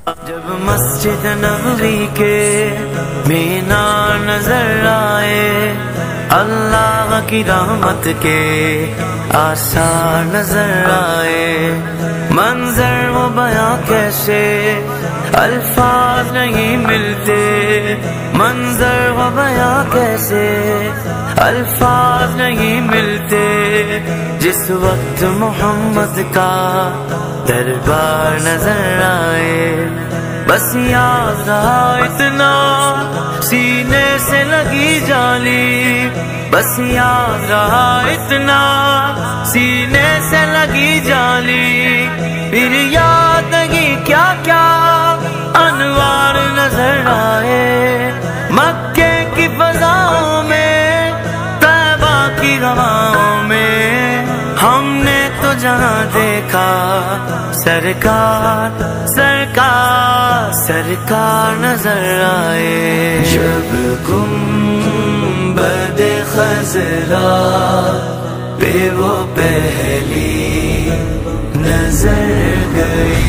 جب مسجد نبوی کے مینار نظر آئے، اللہ کی رحمت کے آثار نظر آئے، منظر وہ بیاں کیسے الفاظ نہیں ملتے، منظر وہ بیاں کیسے الفاظ نہیں ملتے، جس وقت محمد کا دربار نظر آئے، بس یاد رہا اتنا سینے سے لگی جالی، بس یاد رہا اتنا سینے سے لگی جالی، پھر یاد نہیں کیا کیا انوار نظر آئے، مکے کی فضاؤں میں، طیبہ کی ہواؤں میں، ہم نے تو جہاں دیکھا سرکار سرکار سرکار نظر آئے، جب گنبد خضرا پہ وہ پہلی نظر گئی،